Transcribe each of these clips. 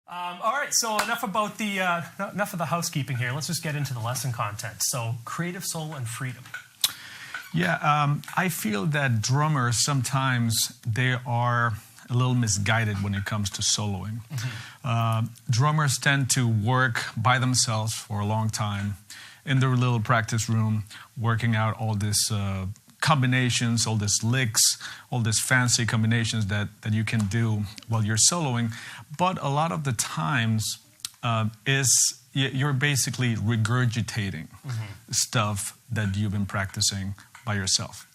All right, so enough about enough of the housekeeping here. Let's just get into the lesson content. So, creative soul and freedom. Yeah, I feel that drummers sometimes they are a little misguided when it comes to soloing. Drummers tend to work by themselves for a long time in their little practice room, working out all this combinations, all these licks, all these fancy combinations that you can do while you're soloing. But a lot of the times you're basically regurgitating stuff that you've been practicing by yourself.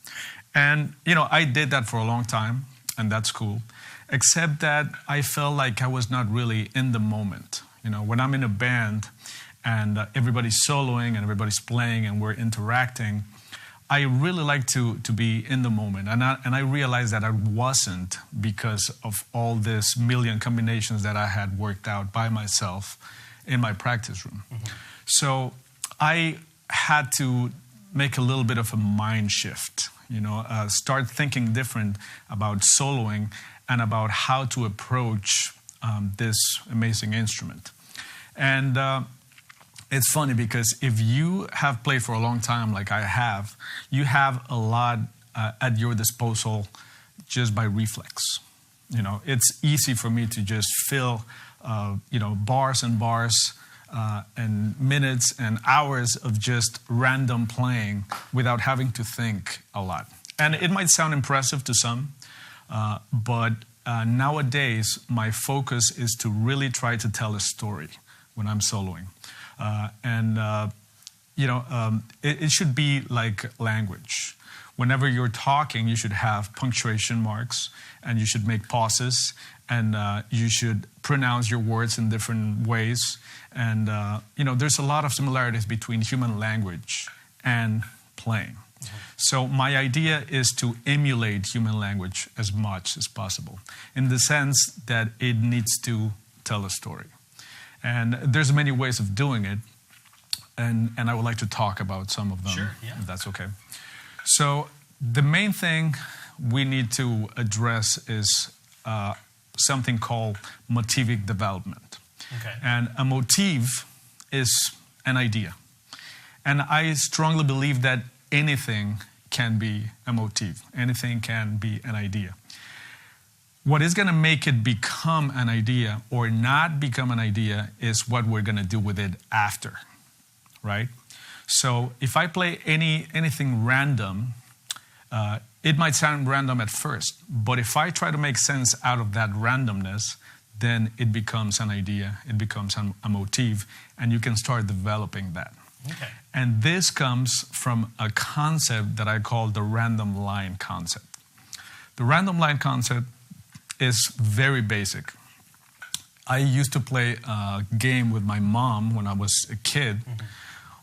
And, I did that for a long time, and that's cool. Except that I felt like I was not really in the moment. When I'm in a band and everybody's soloing and everybody's playing and we're interacting, I really like to be in the moment. And I realized that I wasn't because of all this million combinations that I had worked out by myself in my practice room. So I had to make a little bit of a mind shift, start thinking different about soloing and about how to approach this amazing instrument. And it's funny because if you have played for a long time like I have, you have a lot at your disposal just by reflex. It's easy for me to just fill, bars and bars and minutes and hours of just random playing without having to think a lot. And it might sound impressive to some, but nowadays my focus is to really try to tell a story when I'm soloing. It should be like language. Whenever you're talking, you should have punctuation marks, and you should make pauses, and you should pronounce your words in different ways. And, there's a lot of similarities between human language and playing. So my idea is to emulate human language as much as possible, in the sense that it needs to tell a story. And there's many ways of doing it, and I would like to talk about some of them, sure, yeah. If that's okay. So the main thing we need to address is something called motivic development. Okay. And a motif is an idea. And I strongly believe that anything can be a motif. Anything can be an idea. What is going to make it become an idea or not become an idea is what we're going to do with it after, right? So if I play anything random, it might sound random at first, but if I try to make sense out of that randomness, then it becomes an idea, it becomes a motif, and you can start developing that. Okay. And this comes from a concept that I call the random line concept. The random line concept is very basic. I used to play a game with my mom when I was a kid,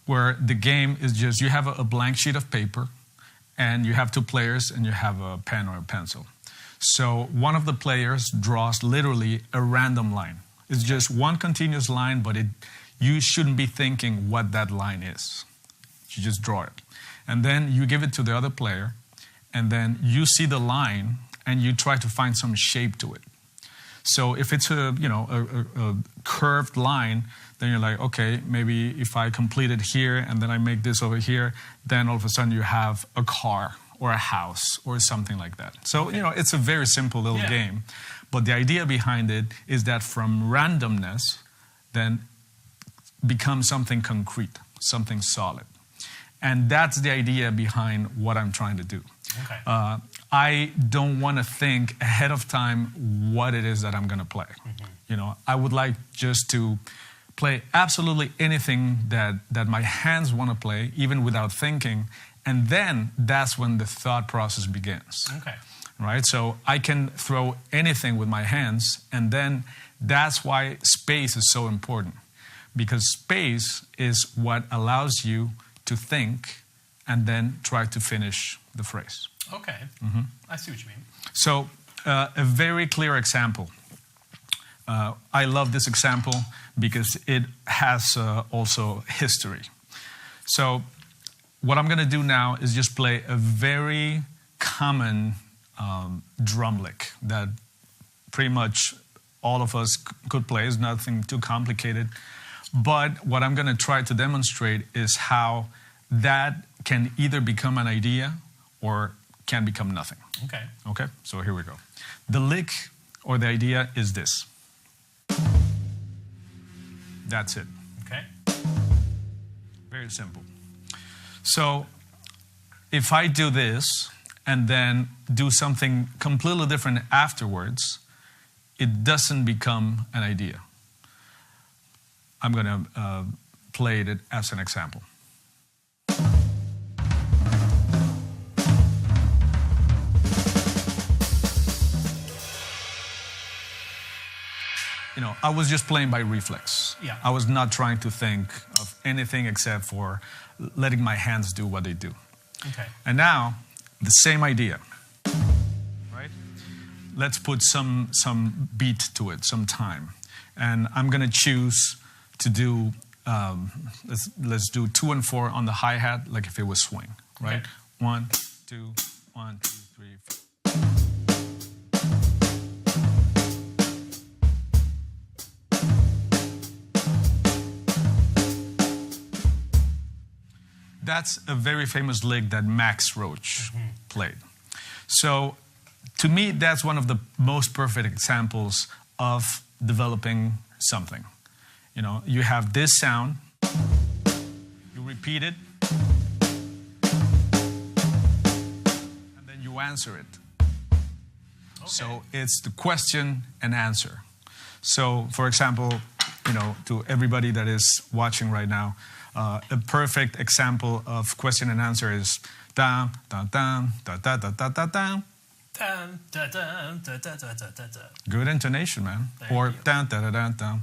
where the game is just, you have a blank sheet of paper, and you have two players, and you have a pen or a pencil. So one of the players draws literally a random line. It's just one continuous line, but you shouldn't be thinking what that line is. You just draw it. And then you give it to the other player, and then you see the line, and you try to find some shape to it. So if it's a curved line, then you're like, okay, maybe if I complete it here and then I make this over here, then all of a sudden you have a car or a house or something like that. So, it's a very simple little game. But the idea behind it is that from randomness, then becomes something concrete, something solid. And that's the idea behind what I'm trying to do. Okay. I don't want to think ahead of time what it is that I'm going to play. I would like just to play absolutely anything that my hands want to play, even without thinking. And then that's when the thought process begins. Okay. Right? So I can throw anything with my hands, and then that's why space is so important. Because space is what allows you to think and then try to finish the phrase. Okay. I see what you mean. So a very clear example. I love this example because it has also history. So what I'm going to do now is just play a very common drum lick that pretty much all of us could play. It's nothing too complicated. But what I'm going to try to demonstrate is how that can either become an idea or can become nothing. Okay. Okay, so here we go. The lick or the idea is this. That's it. Okay. Very simple. So if I do this and then do something completely different afterwards, it doesn't become an idea. I'm going to play it as an example. You know, I was just playing by reflex. Yeah. I was not trying to think of anything except for letting my hands do what they do. Okay. And now, the same idea, right? Let's put some beat to it, some time. And I'm going to choose to do, let's do 2 and 4 on the hi-hat, like if it was swing, right? Okay. 1, 2, 1, 2, 3, 4. That's a very famous lick that Max Roach played. So to me, that's one of the most perfect examples of developing something. You know, you have this sound, you repeat it, and then you answer it. Okay. So it's the question and answer. So for example, you know, to everybody that is watching right now, a perfect example of question and answer is da da da da da da da da da. Dun, dun, dun, dun, dun, dun, dun, dun. Good intonation, man. Thank Or you. da da da da da.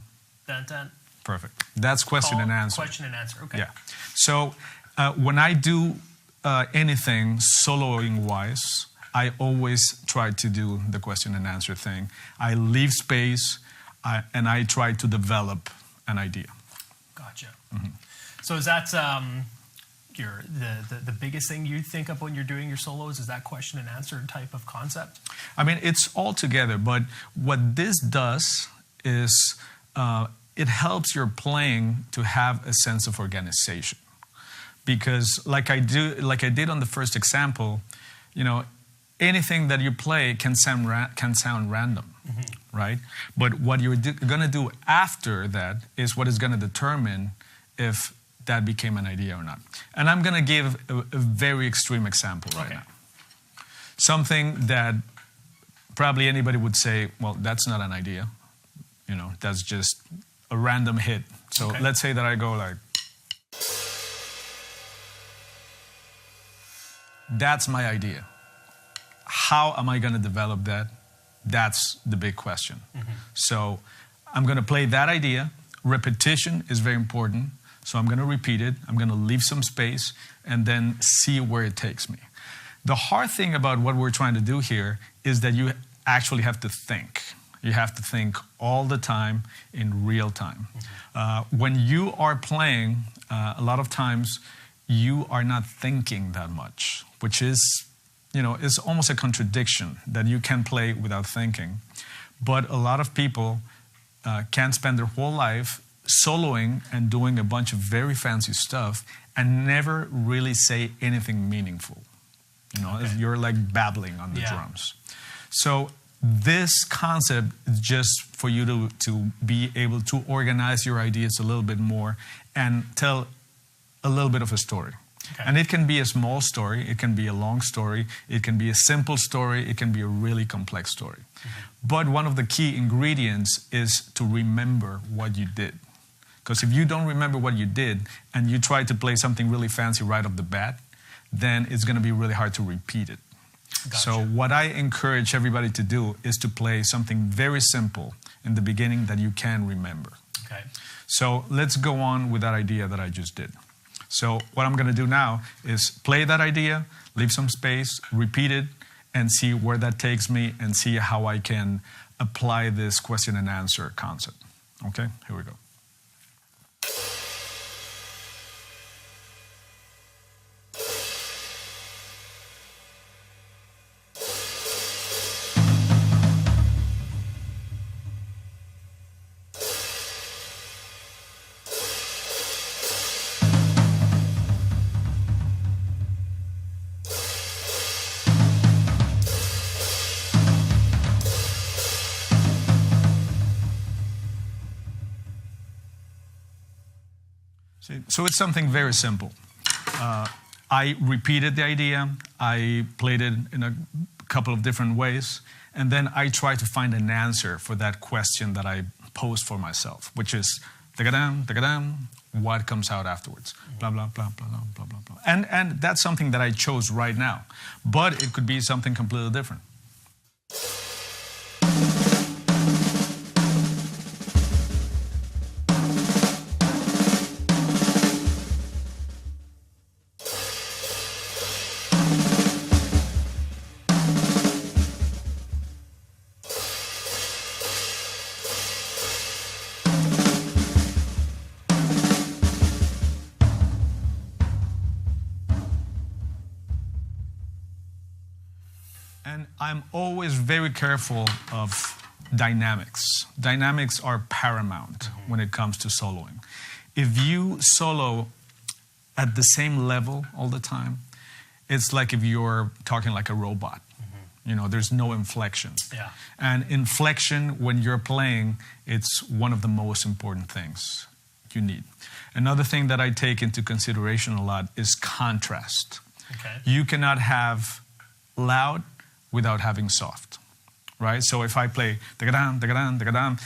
Dun, dun. Perfect. That's question and answer. Question and answer. Okay. Yeah. So when I do anything soloing wise, I always try to do the question and answer thing. I leave space and I try to develop an idea. Gotcha. Mm-hmm. So is that the biggest thing you think of when you're doing your solos? Is that question and answer type of concept? I mean, it's all together, but what this does is it helps your playing to have a sense of organization. Because like I did on the first example, you know, anything that you play can sound random, right? But what you're going to do after that is what is going to determine if that became an idea or not. And I'm going to give a very extreme example right now. Something that probably anybody would say, well, that's not an idea. You know, that's just a random hit. So let's say that I go like, that's my idea. How am I going to develop that? That's the big question. So I'm going to play that idea. Repetition is very important. So I'm going to repeat it. I'm going to leave some space and then see where it takes me. The hard thing about what we're trying to do here is that you actually have to think. You have to think all the time in real time. When you are playing, a lot of times you are not thinking that much, which is, you know, it's almost a contradiction that you can play without thinking. But a lot of people can spend their whole life soloing and doing a bunch of very fancy stuff and never really say anything meaningful. You know, you're like babbling on the drums. So this concept is just for you to be able to organize your ideas a little bit more and tell a little bit of a story. And it can be a small story, it can be a long story, it can be a simple story, it can be a really complex story. But one of the key ingredients is to remember what you did. Because if you don't remember what you did and you try to play something really fancy right off the bat, then it's going to be really hard to repeat it. Gotcha. So what I encourage everybody to do is to play something very simple in the beginning that you can remember. Okay. So let's go on with that idea that I just did. So what I'm going to do now is play that idea, leave some space, repeat it, and see where that takes me and see how I can apply this question and answer concept. Okay, here we go. So it's something very simple. I repeated the idea, I played it in a couple of different ways, and then I try to find an answer for that question that I posed for myself, which is, what comes out afterwards? Blah, blah, blah, blah, blah, blah, blah, blah. And that's something that I chose right now, but it could be something completely different. And I'm always very careful of dynamics. Dynamics are paramount when it comes to soloing. If you solo at the same level all the time, it's like if you're talking like a robot. You know, there's no inflection. Yeah. And inflection, when you're playing, it's one of the most important things you need. Another thing that I take into consideration a lot is contrast. Okay. You cannot have loud without having soft, right? So if I play da-ga-dam, da-ga-dam, da-ga-dam,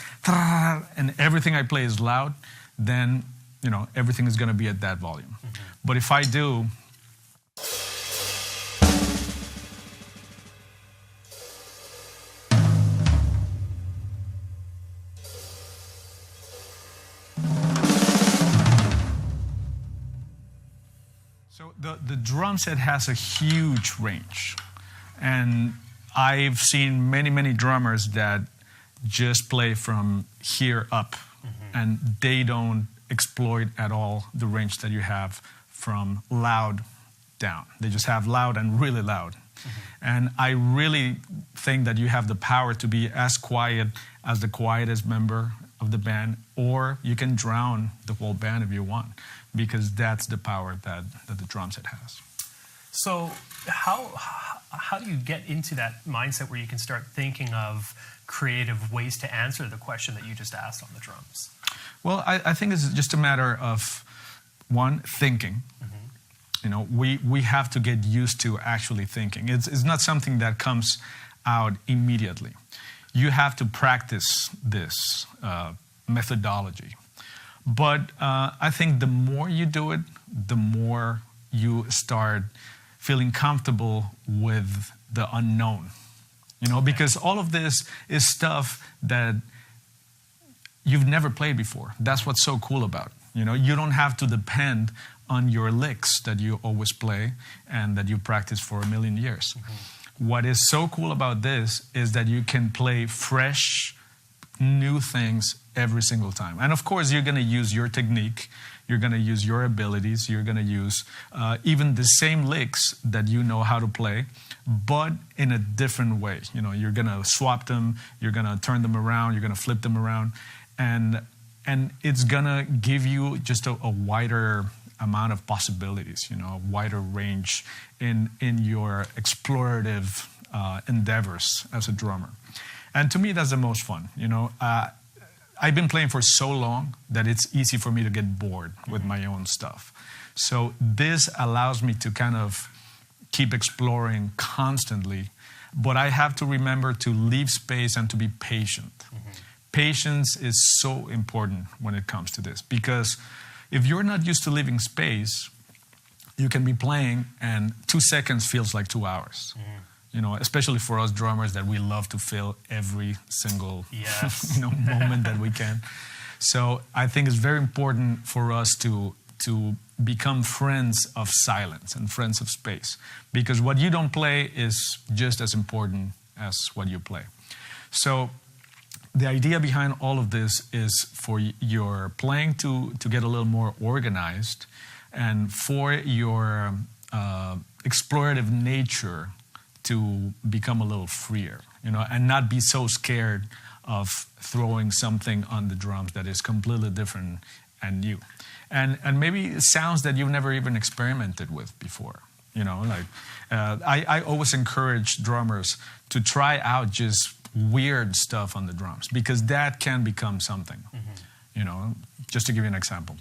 and everything I play is loud, then, you know, everything is going to be at that volume. But if I do... So the drum set has a huge range. And I've seen many, many drummers that just play from here up, and they don't exploit at all the range that you have from loud down. They just have loud and really loud. And I really think that you have the power to be as quiet as the quietest member of the band, or you can drown the whole band if you want, because that's the power that the drum set has. So how do you get into that mindset where you can start thinking of creative ways to answer the question that you just asked on the drums? Well, I think it's just a matter of, one, thinking. You know, we have to get used to actually thinking. It's not something that comes out immediately. You have to practice this methodology. But I think the more you do it, the more you start feeling comfortable with the unknown, you know, because all of this is stuff that you've never played before. That's what's so cool about it. You know, you don't have to depend on your licks that you always play and that you practice for a million years. What is so cool about this is that you can play fresh, new things every single time. And of course, you're going to use your technique. You're going to use your abilities. You're going to use even the same licks that you know how to play, but in a different way. You know, you're going to swap them. You're going to turn them around. You're going to flip them around. And it's going to give you just a wider amount of possibilities, you know, a wider range in your explorative endeavors as a drummer. And to me, that's the most fun, you know. I've been playing for so long that it's easy for me to get bored with my own stuff. So this allows me to kind of keep exploring constantly, but I have to remember to leave space and to be patient. Patience is so important when it comes to this, because if you're not used to leaving space, you can be playing and 2 seconds feels like 2 hours. You know, especially for us drummers that we love to fill every single moment that we can. So I think it's very important for us to become friends of silence and friends of space, because what you don't play is just as important as what you play. So the idea behind all of this is for your playing to get a little more organized, and for your explorative nature to become a little freer, you know, and not be so scared of throwing something on the drums that is completely different and new. And maybe sounds that you've never even experimented with before. You know, like I always encourage drummers to try out just weird stuff on the drums, because that can become something. You know, just to give you an example.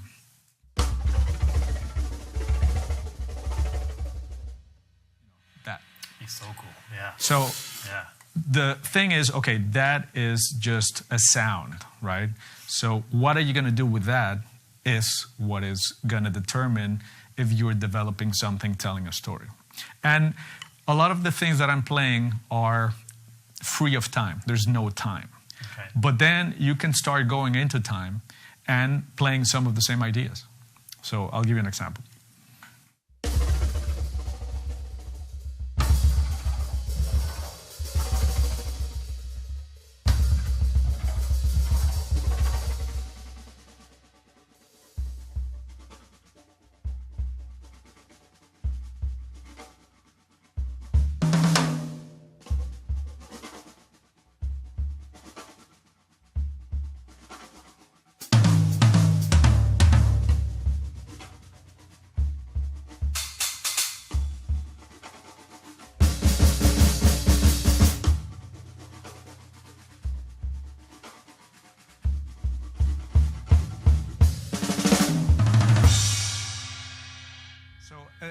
So cool. Yeah. So Yeah. the thing is, okay, that is just a sound, right? So what are you going to do with that is what is going to determine if you're developing something, telling a story. And a lot of the things that I'm playing are free of time. There's no time. Okay. But then you can start going into time and playing some of the same ideas. So I'll give you an example.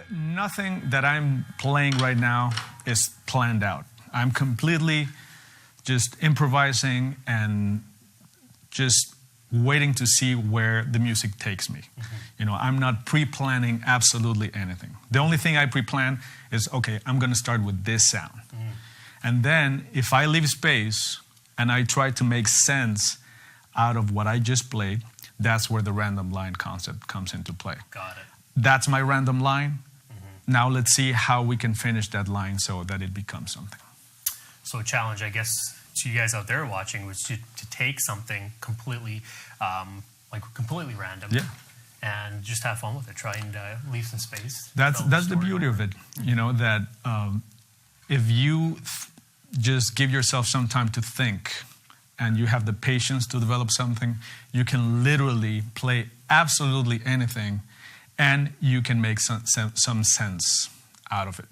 Nothing that I'm playing right now is planned out. I'm completely just improvising and just waiting to see where the music takes me. You know, I'm not pre-planning absolutely anything. The only thing I pre-plan is, okay, I'm going to start with this sound. And then if I leave space and I try to make sense out of what I just played, that's where the random line concept comes into play. Got it. That's my random line. Now let's see how we can finish that line so that it becomes something. So a challenge, I guess, to you guys out there watching was to take something completely, completely random, and just have fun with it. Try and leave some space. That's the beauty of it, you know, that if you just give yourself some time to think and you have the patience to develop something, you can literally play absolutely anything and you can make some sense out of it.